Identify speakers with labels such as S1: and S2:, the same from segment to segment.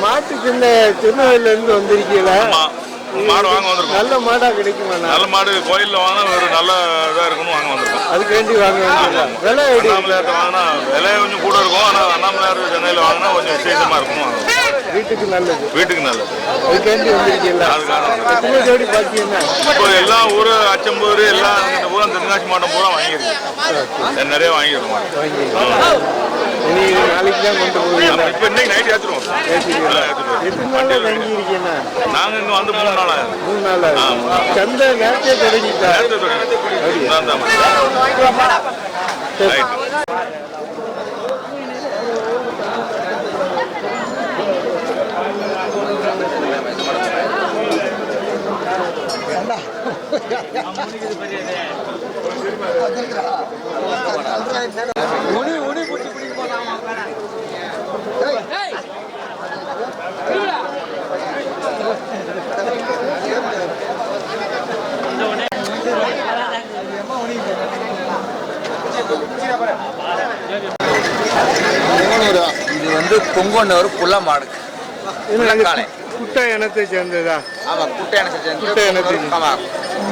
S1: மாட்டு திருநெல்வேலியில இருந்து வந்திருக்கீங்களா?
S2: மாடு வாங்க வந்திருக்கோம்.
S1: நல்ல மாடா கிடைக்குமா? நல்ல
S2: மாடு கோயிலில் வாங்கினா ஒரு நல்ல இதாக இருக்குன்னு வாங்க வந்திருக்கோம்.
S1: அதுக்காண்டி வாங்க வந்திருக்கோம். விலை
S2: அண்ணாமலையார்ட்ட வாங்கினா விலை கொஞ்சம் கூட இருக்கும். ஆனால் அண்ணாமலையார் சென்னையில் வாங்கினா கொஞ்சம் விசேஷமாக இருக்குன்னு வாங்க.
S1: வீட்டுக்கு நல்லது.
S2: வீட்டுக்கு நல்லது.
S1: அதுக்காண்டி வந்திருக்கீங்களா? அதுக்கான ஜோடி பார்த்தீங்கன்னா
S2: இப்போ எல்லா ஊர் அச்சம்பூர் எல்லாம் பூரா தென்காசி மாவட்டம் பூரா வாங்கியிருக்கோம். நிறைய வாங்கியிருக்கோம்.
S1: இனி நாளைக்கு தான் கொண்டு போவீங்க.
S2: இப்போ இன்னைக்கு நைட் ஏற்றுருவோம்.
S1: எத்தனை நாள் தங்கியிருக்கீங்கன்னா?
S2: நாங்கள் இங்கே வந்து 3 நாள் ஆகுது.
S1: 3 நாள் ஆகுது. சந்தை நேரத்தே தொடங்கிட்டா?
S3: இது வந்து கொங்கோன்னூர் புள்ள மாடு.
S1: குட்டை இனத்தை சேர்ந்ததா?
S3: ஆமா, குட்டை இனத்தை. ஆமா,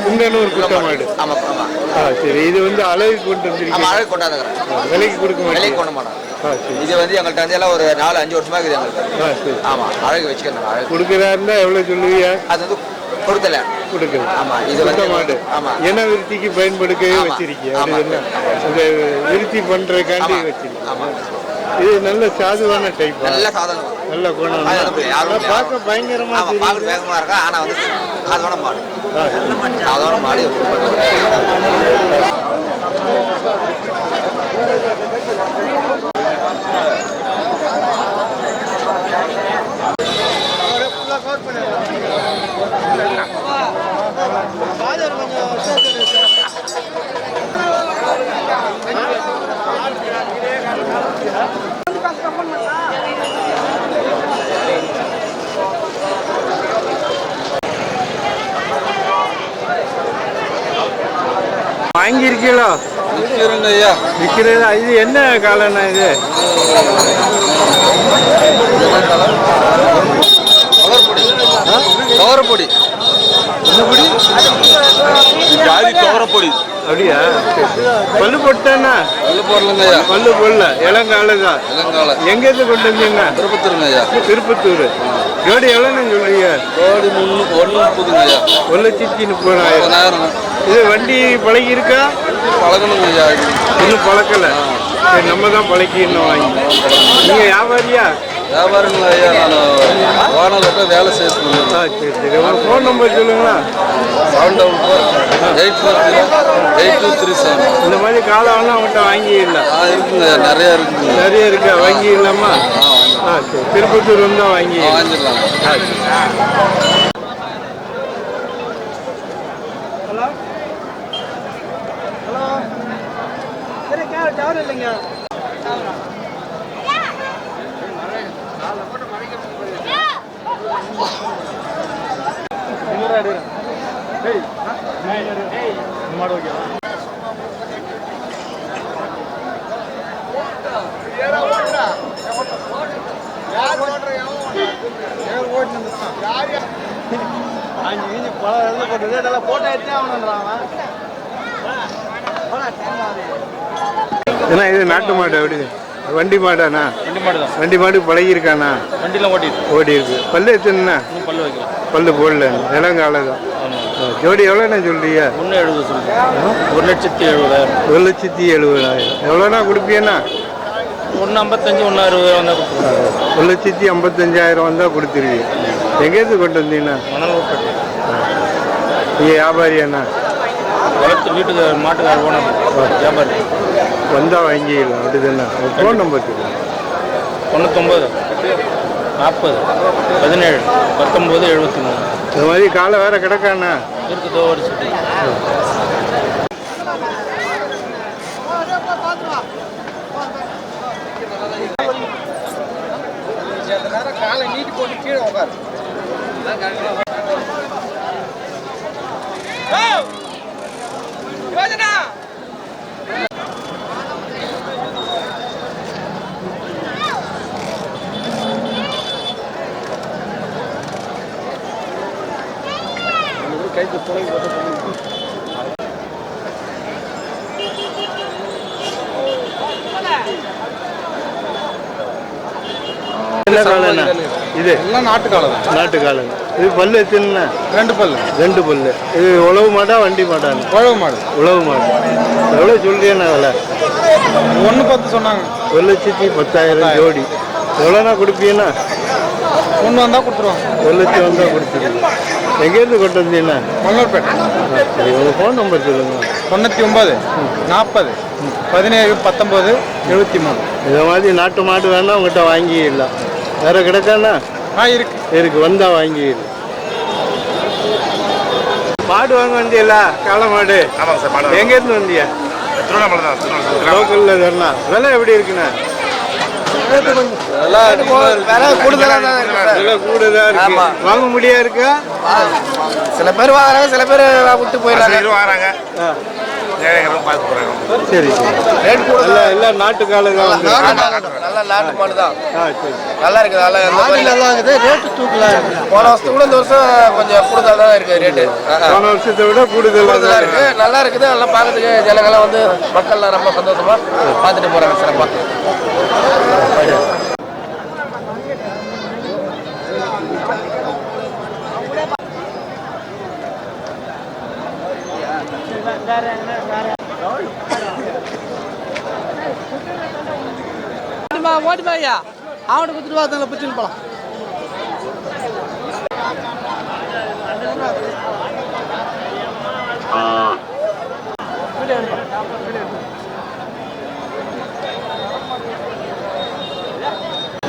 S1: குங்கனூர் குட்டை மாடு.
S3: ஆமா ஆமா.
S1: சரி, இது வந்து அழகு கொண்டு வந்து
S3: அழகு கொண்டாந்துக்கிறேன்.
S1: விலைக்கு கொடுக்க
S3: விலைக்கு கொண்டு மாட்டோம். இது வந்து எங்கள்கிட்ட வந்து எல்லாம் ஒரு 4-5 வருஷமா இருக்குது எங்களுக்கு. ஆமா, அழகு வச்சுக்கணும். அழகு
S1: கொடுக்குறாருன்னா எவ்வளவு சொல்லுவீங்க?
S3: அது வந்து கொடுக்கல
S1: கொடுக்கல.
S3: ஆமா, இது வந்து
S1: மாடு.
S3: ஆமா,
S1: இன விருத்திக்கு பயன்படுத்தவே வச்சிருக்கீங்க. அந்த விருத்தி பண்றதுக்காண்டி வச்சிருக்கீங்க. ஆமா, இது நல்ல சாதுவான டைப்.
S3: நல்ல சாதனம்,
S1: நல்ல குணம். பார்க்க பயங்கரமா
S3: வேகமா இருக்கா. ஆனா வந்து சாதாரண மாடு. சாதாரண மாடு.
S1: வாங்கியிருக்கீங்களா?
S3: விற்கிறேங்க ஐயா.
S1: விற்கிறதா? இது என்ன காலம்னா? இது
S3: துவரப்பொடி.
S1: என்ன பொடி?
S2: ஜாதி துவரப்பொடி.
S1: அப்படியா? பல்லு போட்டேன்னா?
S3: பல்லு போடலங்க ஐயா.
S1: பல்லு போடல. இளங்காலதான்.
S3: இளங்கால.
S1: எங்கேருந்து கொண்டு வந்தீங்க?
S3: திருப்பத்தூருங்க ஐயா.
S1: திருப்பத்தூர். ஜோடி எவ்வளோன்னு சொல்றீங்க?
S3: ஜோடி 130ங்க ஐயா.
S1: 1,30,000. இது வண்டி பழகி இருக்கா?
S3: பழகணுங்க ஐயா.
S1: இன்னும் பழக்கலை. நம்ம தான் பழக்கிடணும் வாங்கி. நீங்கள் வியாபாரியா?
S3: வியாபாரங்களா ஐயா? நான் வானல்கிட்ட வேலை செய்யணும்.
S1: சரி சரி. உங்கள் ஃபோன் நம்பர் சொல்லுங்களா?
S3: 744-843-8237.
S1: இந்த மாதிரி காலம்லாம் அவங்கள்ட்ட வாங்கிடலாம்.
S3: இருக்குங்க, நிறைய இருக்குங்க.
S1: நிறைய இருக்கா? வாங்கிடலாமா? சரி. திருப்பத்தூர் வந்தால் வாங்கிடலாம்.
S4: டவர் இல்லைங்க.
S1: ஏன்னா இது நாட்டு மாடு. அப்படி வண்டி மாடாண்ணா?
S4: வண்டி மாடு தான்.
S1: வண்டி மாடு பழகிருக்காண்ணா?
S4: வண்டிலாம்
S1: ஓடி இருக்கு. பல்லு எத்தனைண்ணா?
S4: பல்லு வைக்கலாம்.
S1: பல்லு போடல. இளங்கால தான். ஜோடி எவ்வளோண்ணா சொல்றீங்க?
S4: 1,70,000 சொல்லுங்க. 1,70,000.
S1: 1,70,000. எவ்வளோண்ணா கொடுப்பீங்கண்ணா?
S4: 1,55 1,60 வந்தால் கொடுத்துருவோம்.
S1: 1,55,000 வந்தால் கொடுத்துருவீங்க. எங்கேருந்து கொண்டு வந்தீங்கண்ணா?
S4: மணல்பட்டு.
S1: நீங்கள் வியாபாரியாண்ணா?
S4: வளர்த்து வீட்டுக்கு மாட்டுக்கார போனோம். வியாபாரி
S1: வந்தால் வாங்கிக்கலாம். அப்படிதாண்ணா? ஃபோன் நம்பர் சொல்லுங்கள்.
S4: 99 40 17 19 73.
S1: இந்த மாதிரி காலை வேற கிடக்காண்ணா?
S4: இருக்குது. ஒரு சுட்டி
S3: காலை நீட்டி போட்டு கீழே உட்காரு.
S1: என்ன காலண்ணா இது?
S4: எல்லாம் நாட்டு காலம் தான்.
S1: நாட்டு காலங்க. இது பல்லு எத்தனை?
S4: 2 பல்லு.
S1: 2 பல்லு. இது உழவு மாடா வண்டி மாடான்னு?
S4: உழவு மாடு.
S1: உழவு மாடு. எவ்வளோ சொல்றீங்கண்ணா விலை?
S4: 1.10 சொன்னாங்க.
S1: 1,10,000 ஜோடி. எவ்வளோண்ணா கொடுப்பீங்கண்ணா?
S4: 1 வந்தால் கொடுத்துருவாங்க.
S1: 1 லட்சம் வந்தால் கொடுத்துருங்க. எங்கேருந்து கொண்டு வந்தீங்கண்ணா?
S4: மல்லூர்பேட்டை.
S1: சரி, உங்கள் ஃபோன் நம்பர் சொல்லுங்கள்.
S4: 99 40 17 19 73.
S1: இதை மாதிரி நாட்டு மாடு வேணா உங்கள்கிட்ட வாங்கிடலாம். வேறு கிடக்காண்ணா? இருக்கு வந்தால் வாங்கிடலாம். மாடு வாங்க வந்தியல்லா? காளை மாடு.
S2: ஆமாங்க சார், மாடு
S1: எங்கேருந்து வந்தியா?
S2: திருவண்ணாமலை தான்.
S1: லோக்கலில் தானா? விலை எப்படி இருக்குண்ணா?
S3: விலை கூடுதலாக தான் இருக்கு சார்.
S1: விலை கூடுதலாக இருக்கு. வாங்க முடியா இருக்கா?
S3: சில பேர் வாங்குறாங்க, சில பேர் விட்டு போயிடுறாங்க.
S2: வாங்குறாங்க, பார்த்து போகிறாங்க.
S1: சரி
S3: ரேட் கூட
S1: எல்லாம் நாட்டு காலை தான் வந்து.
S3: நல்லா நாட்டு மாடு தான்.
S1: சரி.
S3: நல்லா இருக்குது. நல்லா
S1: நல்லா இருக்குது. ரேட்டு தூக்கலாம்.
S3: போன வருஷத்துக்கு கூட இந்த வருஷம் கொஞ்சம் கூடுதலாக தான் இருக்குது ரேட்டு.
S1: போன வருஷத்தை விட கூடுதலாக
S3: இருக்கு. நல்லா இருக்குது. நல்லா பார்க்கறதுக்கு ஜனங்கள்லாம் வந்து மக்கள்லாம் ரொம்ப சந்தோஷமா பார்த்துட்டு போறாங்க சிறப்பாக.
S5: ஓட்டுமாய்யா அவனுக்கு கொடுத்துட்டு வாங்க பிடிச்சின்னு போகலாம்.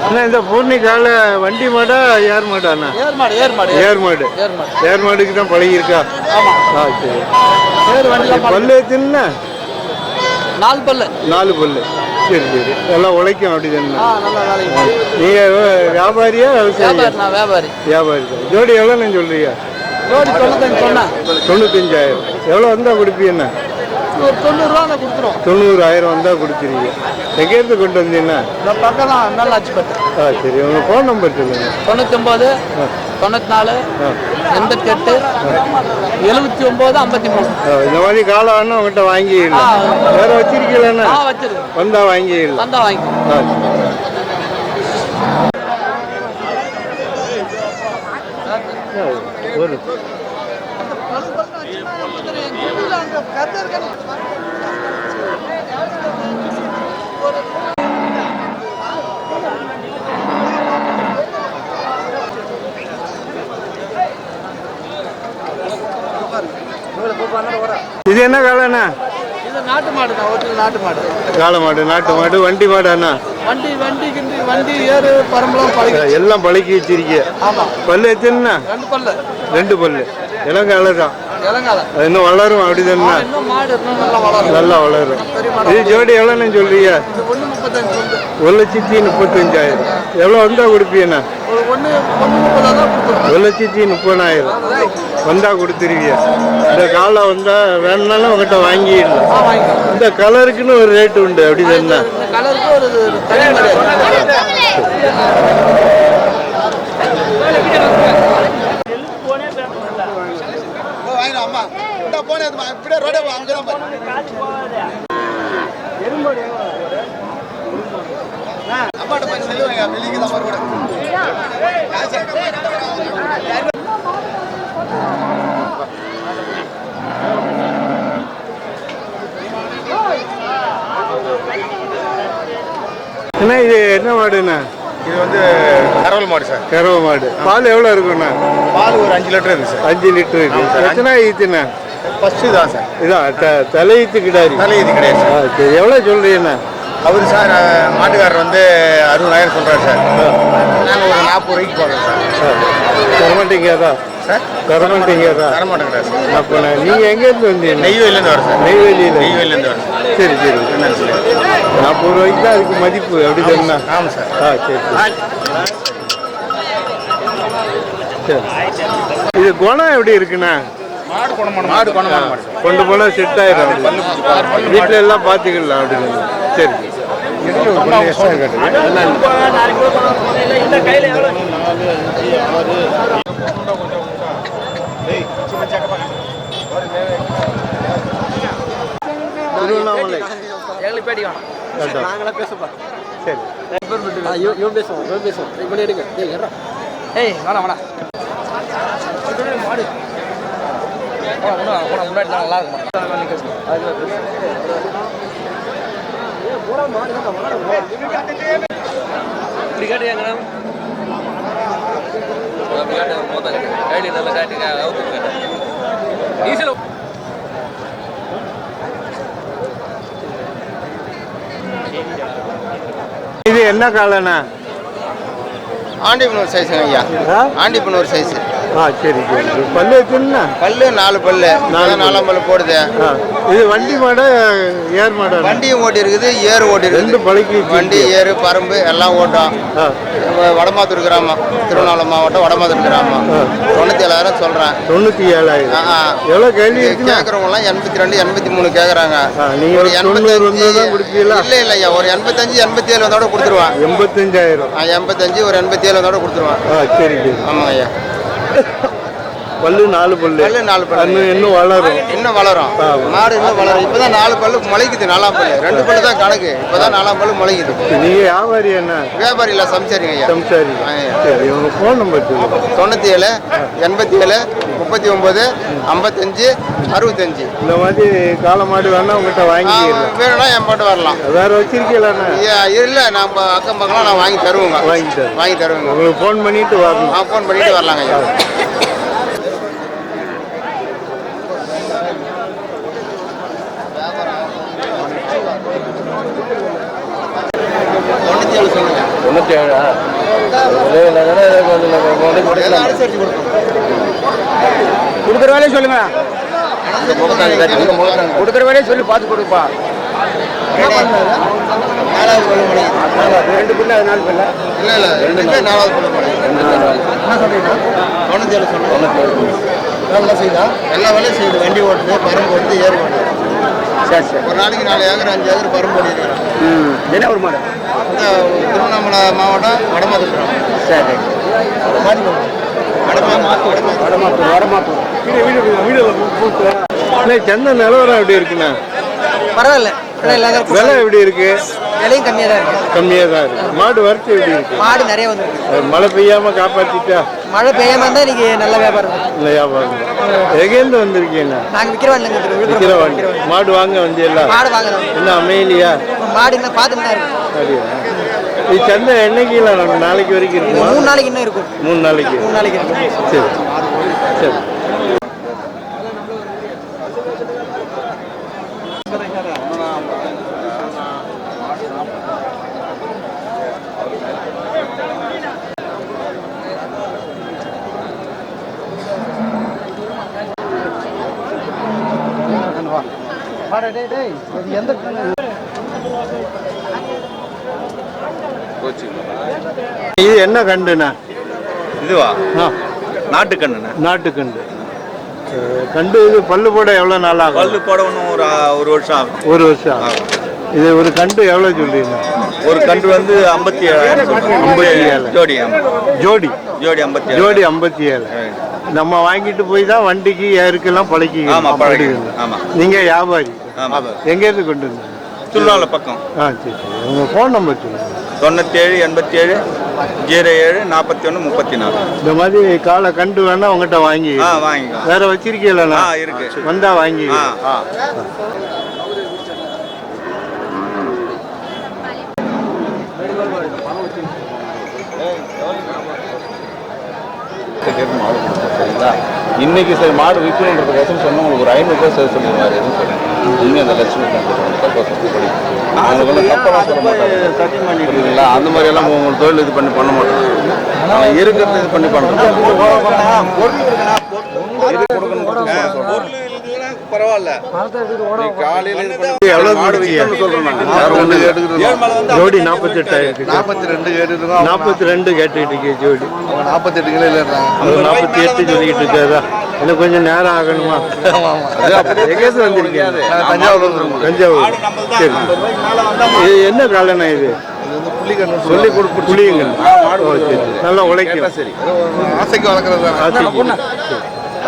S1: அண்ணா, இந்த பூர்ணிக்கால வண்டி மாடா ஏர் மாடாண்ணா?
S5: ஏர் மாடு.
S1: ஏர் மாடு. ஏர் மாடுக்கு தான் பழகிருக்கா?
S5: ஆமா.
S1: சரி.
S5: ஏர் வண்டியில்
S1: பல்லு எத்தனை?
S5: 4 பல்லு.
S1: 4 பல்லு. சரி சரி. எல்லாம் உழைக்கும் அப்படி தானே?
S5: நல்லா வேலைக்கு.
S1: நீங்கள் வியாபாரியா விவசாயி?
S5: வியாபாரி.
S1: வியாபாரி தான். ஜோடி எவ்வளோன்னு சொல்றீங்க?
S5: ஜோடி 95 சொன்னேன்.
S1: 95,000. எவ்வளோ வந்தால் கொடுப்பீங்கண்ணா?
S5: ஒரு 90 ரூபா கொடுத்துரும்.
S1: 90,000 வந்தால் கொடுத்துருவீங்க. எங்கேருந்து கொண்டு வந்தீங்கன்னா?
S5: இந்த பக்கம் தான் நல்லா ஆச்சுப்பட்டு.
S1: சரி, உங்கள் ஃபோன் நம்பர் சொல்லுங்கள்.
S5: 99 94 88 79 53.
S1: இந்த மாதிரி காலம் வேணா உங்கள்கிட்ட வாங்கிடலாம். வேற வச்சிருக்கீங்களா?
S5: வச்சிருக்கு.
S1: வந்தா வாங்கிடலாம்.
S5: வந்தா வாங்கி.
S1: ஒரு இது என்ன காலண்ணா?
S5: இது நாட்டு மாடு தான். ஒரு நாட்டு மாடு.
S1: காளை மாடு, நாட்டு மாடு, வண்டி மாடு அண்ணா?
S5: வண்டி ஏறு பரம்பலாம் பழகி
S1: எல்லாம் பழக்கி வச்சிருக்கீங்க.
S5: ஆமா.
S1: பல்லு எத்தனைண்ணா?
S5: 2 பல்லு.
S1: 2 பல்லு. இளங்கால தான்.
S5: இளங்கால.
S1: அது இன்னும் வளரும் அப்படிதானே?
S5: இன்னும் மாடு இன்னும் நல்லா வளரும்.
S1: நல்லா வளரும். இது ஜோடி எவ்வளோன்னு சொல்றீங்க?
S5: 1.35.
S1: 1,35,000. எவ்வளோ வந்தா கொடுப்பீங்கண்ணா?
S5: 1.30 தான் கொடுத்துரும்.
S1: 1,30,000 வந்தா கொடுத்துருவீங்க. இந்த காலை வந்தா வேணும்னாலும் உங்கள்கிட்ட வாங்கிடலாம். இந்த கலருக்குன்னு ஒரு ரேட்டு உண்டு அப்படிதானே?
S5: இந்த கலருக்கு ஒரு தனி மரியாதை.
S1: அண்ணா, இது என்ன மாடுண்ணா?
S2: இது வந்து கரவல் மாடு சார்.
S1: கறவை மாடு. பால் எவ்வளோ இருக்குண்ணா?
S2: பால் ஒரு 5 லிட்டர் இருக்கு சார்.
S1: 5 லிட்டர் இருக்கு. எத்தனை ஈத்துண்ணா?
S2: ஃபர்ஸ்ட்டு தான் சார்.
S1: இதான் தலையீத்து கிடாரி.
S2: இது கிடையாது சார்.
S1: சரி, எவ்வளோ சொல்றீங்கண்ணா?
S2: அவர் சார் மாட்டுக்காரர் வந்து 60,000 சொல்கிறார் சார். நாங்கள் ஒரு 40 ரூபாய்க்கு போடுறோம் சார்.
S1: தரமாட்டீங்கதா
S2: சார்?
S1: தரமாட்டீங்கதா?
S2: தரமாட்டேங்கிறார் சார்.
S1: அப்போ நீங்கள் எங்கேருந்து வந்தீங்க?
S2: நெய்வேலியிலேருந்து வரோம் சார்.
S1: நெய்வேலியிலேருந்து
S2: வரோம்.
S1: சரி சரி. 40 ரூபாய்க்கு தான் அதுக்கு மதிப்பு அப்படி தானே?
S2: ஆமாம் சார்.
S1: சரி சரி. இது குணம் எப்படி இருக்குண்ணா?
S2: மாடு குணமான மாடு சார்.
S1: கொண்டு போனால் செட் ஆயிடும். வீட்டில் எல்லாம் பார்த்துக்கலாம் அப்படின்னு. சரி திருவண்ணாமலை
S5: எங்களுக்கு பேட்டி வேணும். நாங்களே பேசுப்பா.
S1: சரி.
S5: இவன் பேசுவோம் இப்படி எடுங்க. ஏய் வேணா வேணா மாடு முன்னாடி நல்லா இருக்கும். இப்படி கேட்டீங்க நல்லா காட்டுங்க. டீசல்
S1: இது என்ன காலண்ணா?
S2: ஆண்டிப்பனூர் சைஸுங்க ஐயா. ஆண்டிப்பனூர் சைஸ்.
S1: சரி சரி. பல்லு வச்சுன்னா
S2: பல்லு 4 பல்லு. 4 பல்லு போடுது.
S1: இது வண்டி மாடா ஏர் மாடா?
S2: வண்டியும் ஓட்டி இருக்குது, ஏறு ஓட்டி இருக்குது.
S1: 2 பழக்கி.
S2: வண்டி, ஏறு, பரம்பு எல்லாம் ஓட்டம். வடமாத்தூர் கிராமம், திருவண்ணாமலை மாவட்டம் வடமாத்தூர் கிராமம். 97,000 சொல்கிறேன்.
S1: 97,000. எவ்வளோ கேள்வி
S2: கேட்குறவங்களாம் 82, 83 கேட்குறாங்க.
S1: நீங்கள் ஒரு 85 கொடுப்பீங்களா?
S2: இல்லை இல்லை ஐயா, ஒரு 85, 87 வந்தோட கொடுத்துருவேன்.
S1: 85,000.
S2: 85, ஒரு 87 வந்தோட கொடுத்துருவேன்.
S1: சரி சரி.
S2: ஆமாங்க ஐயா.
S1: பல்லு 4 பல்லு.
S2: பல்லு 4 பல்லு.
S1: இன்னும் வளரும்.
S2: இன்னும் வளரும். மாடு இன்னும் வளரும். இப்பதான் 4 பல்லு முளைக்குது. 4ஆம் பல்லு. 2 பல்லு தான் கணக்கு. இப்பதான் 4ஆம் பல்லு முளைக்குது.
S1: நீங்க வியாபாரி என்ன?
S2: வியாபாரி இல்ல, சம்சாரிங்க ஐயா.
S1: சம்சாரி. சரி, உங்க ஃபோன் நம்பர் சொல்லுங்க.
S2: 97 87 39 55 65.
S1: இந்த மாதிரி காளை மாடு வேணா உங்ககிட்ட வாங்கி
S2: வேணும்னா என் போட்டு வரலாம்.
S1: வேற வச்சிருக்கீங்களா?
S2: இல்லை, நம்ம அக்கம் பக்கம் நான் வாங்கி தருவோங்க. வாங்கி தருவேங்க.
S1: உங்களுக்கு ஃபோன் பண்ணிட்டு வரணும்.
S2: ஃபோன் பண்ணிட்டு வரலாங்க ஐயா.
S5: கொடுக்குற வேலையை சொல்லுங்க. கொடுக்குற வேலையை சொல்லி பார்த்து கொடுப்பா.
S2: 4வது பல்லு முளைக்குது.
S5: 2 பிள்ளை 4 பிள்ளை.
S2: இல்லை இல்லை, 4வது பல்லு முளைக்குது. என்ன சொல்றீங்க? 97 சொல்லுங்க. நல்லா செய்யுதா? எல்லா வேலையும் செய்யுது. வண்டி ஓட்டுது, பரம்பு ஓட்டுது, ஏறு ஓட்டுது.
S5: சரி சரி.
S2: ஒரு நாளைக்கு 4 ஏக்கர் 5 ஏக்கர் பரம்பு ஓட்டிருக்கிறோம்.
S5: என்ன ஒரு மாடு?
S2: திருவண்ணாமலை மாவட்டம் வடமாத்தூர்.
S5: சரி.
S1: சந்தை நிலவரம் எப்படி இருக்குண்ணா?
S5: பரவாயில்ல.
S1: விலை எப்படி இருக்கு?
S5: விலையும் கம்மியாக தான் இருக்கு.
S1: கம்மியாக தான் இருக்கு. மாடு வறுத்து எப்படி இருக்கு?
S5: மாடு நிறைய வந்துருக்கு.
S1: மழை பெய்யாம காப்பாத்திட்டா?
S5: மழை பெய்யாம இருந்தா இன்னைக்கு நல்ல வியாபாரம்.
S1: இல்லை வியாபாரம். எங்கேருந்து வந்திருக்கீங்க?
S5: நாங்கள் விற்கிறவாண்டி.
S1: மாடு வாங்க வந்தியல்ல?
S5: மாடு வாங்க
S1: என்ன அமையலையா?
S5: மாடு இன்னும் பார்த்துட்டு தான் இருக்கு.
S1: சரியா? இது சந்தை என்னைக்கு நாளைக்கு வரைக்கும் இருக்குமா?
S5: 3 நாளைக்கு இன்னும் இருக்கும்.
S1: 3 நாளைக்கு.
S5: 3 நாளைக்கு இருக்கும்.
S1: சரி சரி. இது என்ன கண்டுண்ணா?
S2: இதுவா? நாட்டுக்கண்ணு.
S1: நாட்டுக்கண்டு. கண்டு இது பல்லு போட எவ்வளோ நாள் ஆகும்?
S2: பல்லு போட ஒன்றும் ஒரு வருஷம் ஆகும்.
S1: 1 வருஷம் ஆகும். இது ஒரு கண்டு எவ்வளோ சொல்றீங்க?
S2: ஒரு கண்டு வந்து 57,000.
S1: 57.
S2: ஜோடி.
S1: ஜோடி
S2: ஜோடி 57.
S1: ஜோடி 57. நம்ம வாங்கிட்டு போய் தான் வண்டிக்கு ஏருக்கெல்லாம் பழக்கி.
S2: ஆமாம்.
S1: நீங்கள் வியாபாரி?
S2: ஆமாம்.
S1: எங்கேருந்து கொண்டு வந்து?
S2: திருவண்ணாமலை பக்கம்.
S1: சரி சரி. உங்கள் ஃபோன் நம்பர் சொல்லுங்கள்.
S2: 97 87 07 41 34.
S1: இந்த மாதிரி காலை கண்டு வேணா உங்ககிட்ட வாங்கி
S2: வாங்கிக்கலாம்.
S1: வேற வச்சிருக்கீங்களா?
S2: இருக்கு.
S1: வந்தா வாங்கி.
S4: சரிங்களா? இன்னைக்கு சரி மாடு விற்கணுன்றதுக்கோசம் சொன்ன உங்களுக்கு ஒரு 500 ரூபாய் சேவ் சொல்லிடுவாரு. எதுவும் சொல்லுங்க. உண்மையாக அந்த லட்சுமி புரியுதுங்களா? அந்த மாதிரி எல்லாம் உங்களுக்கு தொழில் இது பண்ணி பண்ண மாட்டோம். இருக்கிறது இது பண்ணி பண்ணுறோம்.
S2: பரவாயில்ல.
S1: ஜோடி 48 42 கேட்டுட்டு இருக்கேன். ஜோடி
S2: 48 கிலோ இல்லை.
S1: 48 சொல்லிட்டு இருக்காதா? எனக்கு கொஞ்சம் நேரம் ஆகணுமா? எங்கேருந்து வந்திருக்கீங்க? தஞ்சாவூர். சரி. இது என்ன காலண்ணா? இது சொல்லி கொடுப்பு புளியுங்க. நல்லா உழைக்கும்.
S2: சரி. ஆசைக்கு வளர்க்குறது தான்.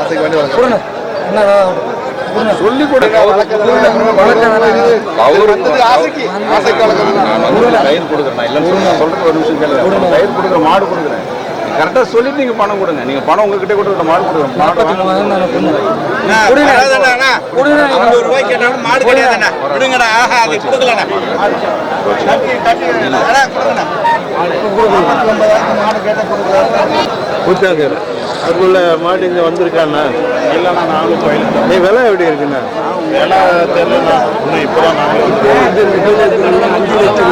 S2: ஆசைக்கு வேண்டி வளர்க்குறது.
S4: சொல்லி கொடுங்க.
S2: ஆசைக்கு வளர்க்குறது.
S4: நான் வந்து கயிறு கொடுக்குறேன். நான் இல்லைன்னு சொல்லி நான் சொல்றது ஒரு நிமிஷம் கேளுங்க. கயிறு கொடுக்குற மாடு கொடுக்குறேன். கரெக்டாக சொல்லிட்டு நீங்கள் பணம் கொடுங்க. நீங்கள் பணம் உங்ககிட்ட கொடுக்குற மாடு கொடுக்குறோம்.
S2: ரூபாய் கேட்டாலும் மாடு கிடையாதுண்ணா. விடுங்கடா. அதை கொடுக்கலண்ணா. மாடு கேட்ட கொடுக்குறாங்க.
S1: புத்தாக்கர் அதுக்குள்ள மாடு இங்கே வந்திருக்காண்ணா?
S4: இல்லைண்ணா நாங்களும் பயிலும்.
S1: நீ விலை எப்படி இருக்குண்ணா?
S4: வேலை தெரியலண்ணா. இன்னும் இப்போ தான் நாங்களும்
S1: 5 லட்சம்.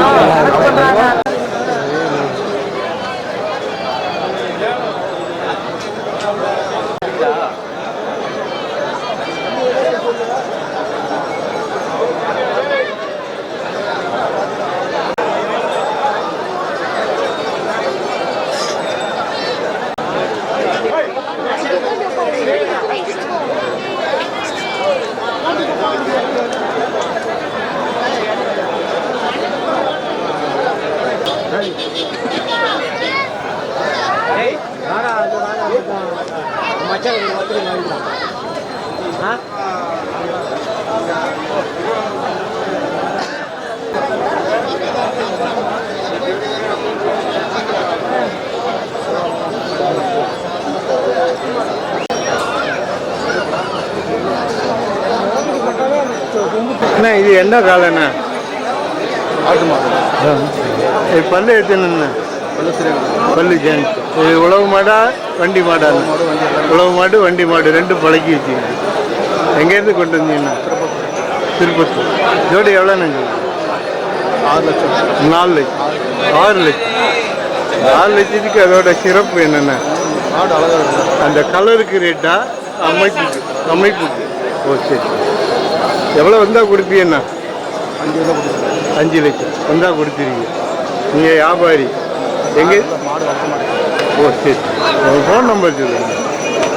S1: அண்ணா இது என்ன காலண்ணா?
S4: ஆட்டு மாடு.
S1: இது பல்லு எத்தனைண்ணா? பல்லு ஜென்ஸ். இது உழவு மாடா வண்டி மாடா? உழவு மாடு வண்டி மாடு ரெண்டும் பழக்கி வச்சுக்கோங்க. எங்கேருந்து கொண்டு வந்தீங்கண்ணா? திருப்பத்தூர். ஜோடி எவ்வளோண்ணா?
S2: 6 லட்சம்.
S1: 4 லட்சம். 6 லட்சம். 6 லட்சத்துக்கு அதோட சிறப்பு என்னென்ன?
S2: மாடு அழகாக இருக்கும்.
S1: அந்த கலருக்கு ரேட்டா அமைப்புக்கு? அமைப்புக்கு. ஓ சரி. எவ்வளோ வந்தால் கொடுப்பீங்கண்ணா? 5 லட்சம் வந்தால் கொடுத்துருவீங்க. நீங்கள் வியாபாரி எங்கே?
S2: மாடு வளர்க்க மாட்டேன்.
S1: ஓ சரி. உங்கள் ஃபோன் நம்பர் சொல்லுங்கள்.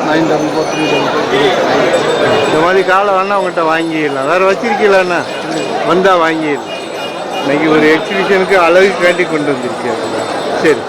S2: 944
S1: இந்த மாதிரி காலை வேணா உங்கள்கிட்ட வாங்கிடலாம். வேறு வச்சிருக்கீங்களாண்ணா? வந்தால் வாங்கிடலாம். இன்னைக்கு ஒரு எக்ஸிபிஷனுக்கு அழகு காட்டி கொண்டு வந்திருக்கேன். சரி.